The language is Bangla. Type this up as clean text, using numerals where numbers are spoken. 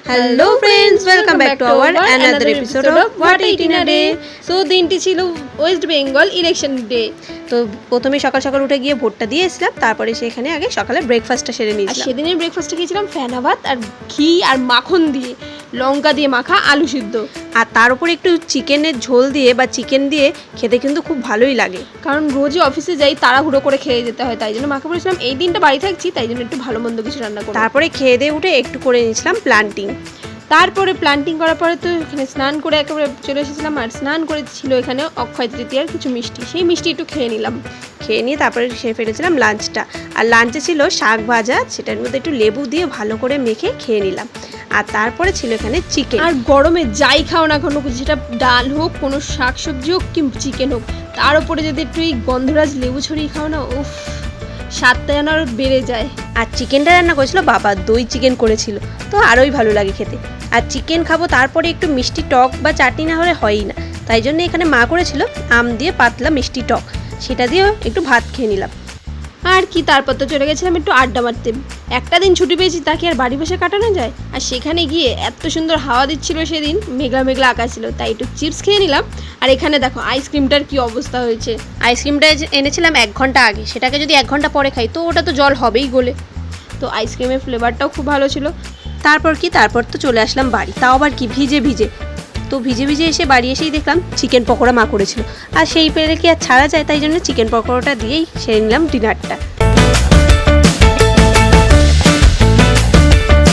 Hello friends, welcome back to our another episode of what it in a day. So দিনটি ছিল ওয়েস্ট বেঙ্গল ইলেকশন ডে। তো প্রথমে সকাল সকাল উঠে গিয়ে ভোটটা দিয়ে এসেছিলাম, তারপরে সেখানে আগে সকালে ব্রেকফাস্টটা সেরে আর নিয়েছিলাম। সেদিনের ব্রেকফাস্টে খেয়েছিলাম ফেনা ভাত আর ঘি আর মাখন দিয়ে, লঙ্কা দিয়ে মাখা আলু সিদ্ধ। আর তার উপরে একটু চিকেনের ঝোল দিয়ে বা চিকেন দিয়ে খেতে কিন্তু খুব ভালোই লাগে, কারণ রোজই অফিসে যাই, তাড়াহুড়ো করে খেয়ে যেতে হয়, তাই জন্য মাকে বলেছিলাম এই দিনটা বাড়ি থাকছি, তাই জন্য একটু ভালো মন্দ কিছু রান্না করো। তারপরে খেয়ে দিয়ে উঠে একটু করে নিয়েছিলাম প্লান্টিং। তারপরে প্ল্যান্টিং করার পরে তো এখানে স্নান করে একেবারে চলে এসেছিলাম, আর স্নান করেছিল এখানে অক্ষয় তৃতীয়ার কিছু মিষ্টি, সেই মিষ্টি একটু খেয়ে নিলাম। খেয়ে নিয়ে তারপরে সেরে ফেলেছিলাম লাঞ্চটা। আর লাঞ্চে ছিল শাক ভাজা, সেটার মধ্যে একটু লেবু দিয়ে ভালো করে মেখে খেয়ে নিলাম। আর তারপরে ছিল এখানে চিকেন। আর গরমে যাই খাও না কোনো কিছু, সেটা ডাল হোক, কোনো শাক সবজি হোক কি চিকেন হোক, তার উপরে যদি একটু এই গন্ধরাজ লেবু ছড়িয়ে খাও না, উফ, স্বাদটা যেন আরও বেড়ে যায়। আর চিকেনটা রান্না করেছিল বাবা, দই চিকেন করেছিল, তো আরোই ভালো লাগে খেতে। আর চিকেন খাবো, তারপরে একটু মিষ্টি টক বা চাটনি না হলে হয়ই না, তাই জন্য এখানে মা করেছিল আম দিয়ে পাতলা মিষ্টি টক, সেটা দিয়েও একটু ভাত খেয়ে নিলাম। আর কি, তারপর তো চলে গেছিলাম একটু আড্ডা মারতে। একটা দিন ছুটি পেয়েছি, তাকে আর বাড়ি বসে কাটানো যায়? আর সেখানে গিয়ে এত সুন্দর হাওয়া দিচ্ছিল, সেদিন মেঘলা মেঘলা আকাশ ছিল, তাই একটু চিপস খেয়ে নিলাম। আর এখানে দেখো আইসক্রিমটার কি অবস্থা হয়েছে। আইসক্রিমটা এনেছিলাম 1 ঘন্টা আগে, সেটাকে যদি 1 ঘন্টা পরে খাই তো ওটা তো জল হবেই গলে। তো আইসক্রিমের ফ্লেভারটাও খুব ভালো ছিল। তারপর তো চলে আসলাম বাড়ি, তাও আবার কি ভিজে ভিজে। তো ভিজে ভিজে এসে বাড়ি এসেই দেখলাম চিকেন পকোড়া মা করেছিল, আর সেই পেলে কি আর ছাড়া যায়, তাই জন্য চিকেন পকোড়াটা দিয়েই সেরে নিলাম ডিনারটা।